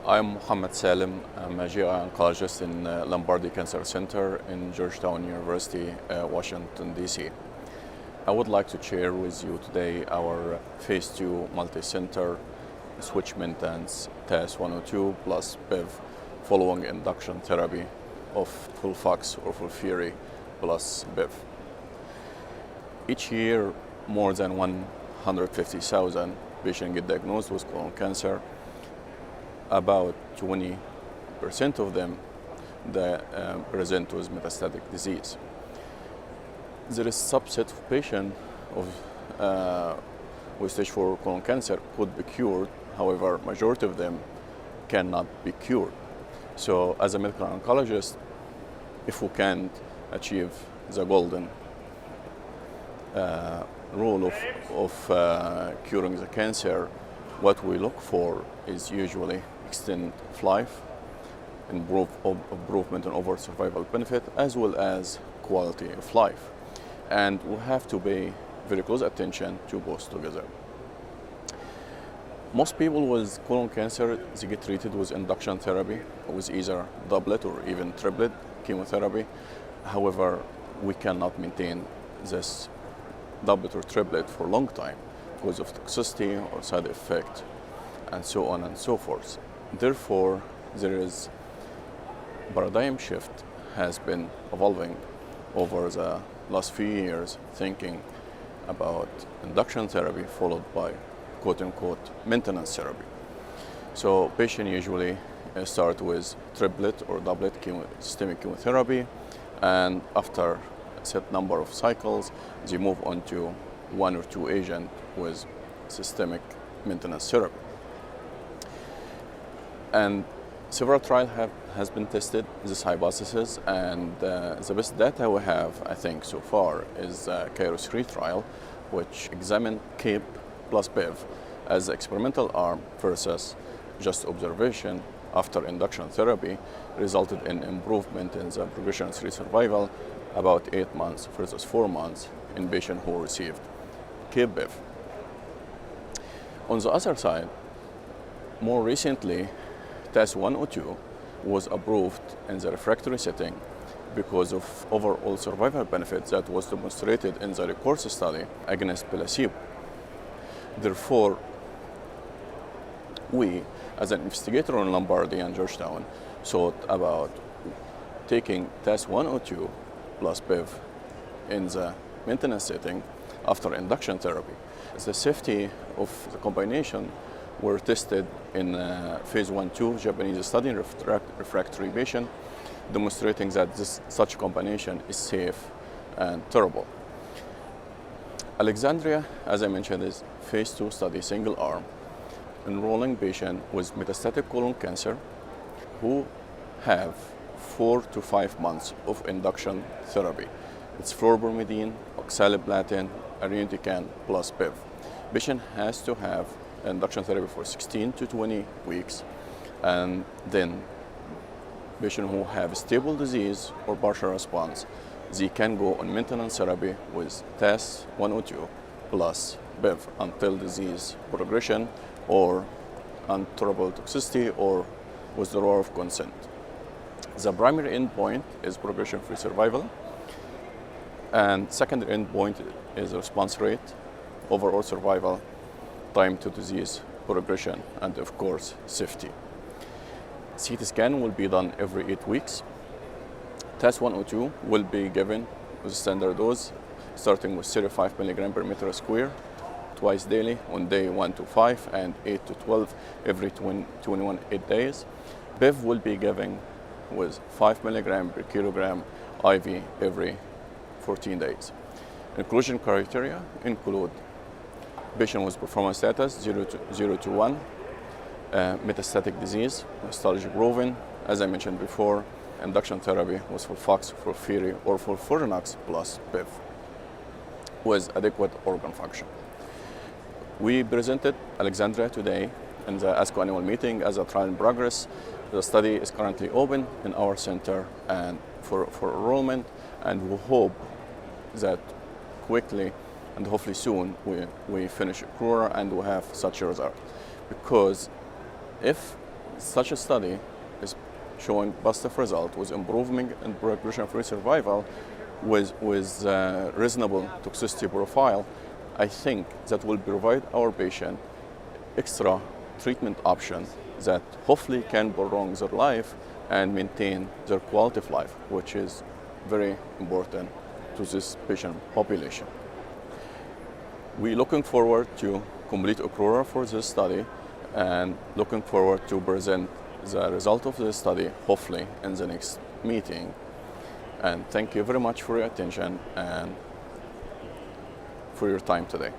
I'm Mohammed Salem. I'm a GI oncologist in Lombardi Cancer Center in Georgetown University, Washington, D.C. I would like to share with you today our phase 2 multi-center switch maintenance TAS-102 plus Bev following induction therapy of FOLFOX or FOLFIRI plus Bev. Each year, more than 150,000 patients get diagnosed with colon cancer. About 20% of them present with metastatic disease. There is a subset of patients with stage 4 colon cancer could be cured. However, majority of them cannot be cured. So as a medical oncologist, if we can't achieve the golden rule of curing the cancer, what we look for is usually extend of life, improvement in overall survival benefit, as well as quality of life. And we have to pay very close attention to both together. Most people with colon cancer, they get treated with induction therapy, with either doublet or even triplet chemotherapy. However, we cannot maintain this doublet or triplet for a long time because of toxicity or side effect, and so on and so forth. Therefore, there is paradigm shift has been evolving over the last few years, thinking about induction therapy followed by quote-unquote maintenance therapy. So patients usually start with triplet or doublet systemic chemotherapy, and after a set number of cycles, they move on to one or two agents with systemic maintenance therapy. And several trials has been tested this hypothesis, and the best data we have, I think, so far is Kairos 3 trial, which examined KIP plus Bev as the experimental arm versus just observation after induction therapy, resulted in improvement in the progression-free survival about 8 months versus 4 months in patients who received KIP Bev. On the other side, more recently, TAS-102 was approved in the refractory setting because of overall survival benefit that was demonstrated in the RECOURSE study against placebo. Therefore, we, as an investigator in Lombardi and Georgetown, thought about taking TAS-102 plus Bev in the maintenance setting after induction therapy. The safety of the combination were tested in phase 1-2 Japanese study in refractory patient, demonstrating that such combination is safe and tolerable. Alexandria, as I mentioned, is phase 2 study, single arm, enrolling patients with metastatic colon cancer who have 4 to 5 months of induction therapy. It's fluoropyrimidine, oxaliplatin, irinotecan plus Bev. Patient has to have induction therapy for 16 to 20 weeks, and then patients who have stable disease or partial response, they can go on maintenance therapy with TAS-102 plus Bev until disease progression or untolerable toxicity or withdrawal of consent. The primary endpoint is progression-free survival, and secondary endpoint is response rate, overall survival, time to disease progression, and of course, safety. CT scan will be done every 8 weeks. TAS-102 will be given with standard dose, starting with 35 milligram per meter square, twice daily on day 1 to 5 and 8 to 12 every 21 days. Bev will be given with 5 milligram per kilogram IV every 14 days. Inclusion criteria include patient with performance status 0 to 1, metastatic disease, histology proven, as I mentioned before, induction therapy with FOLFOX, FOLFIRI, or FOLFIRINOX plus Bev with adequate organ function. We presented Alexandria today in the ASCO annual meeting as a trial in progress. The study is currently open in our center and for enrollment, and we hope that quickly and hopefully soon we finish accrual and we have such a result. Because if such a study is showing positive result with improvement in progression-free survival with reasonable toxicity profile, I think that will provide our patient extra treatment option that hopefully can prolong their life and maintain their quality of life, which is very important to this patient population. We're looking forward to complete accrual for this study and looking forward to present the result of this study hopefully in the next meeting. And thank you very much for your attention and for your time today.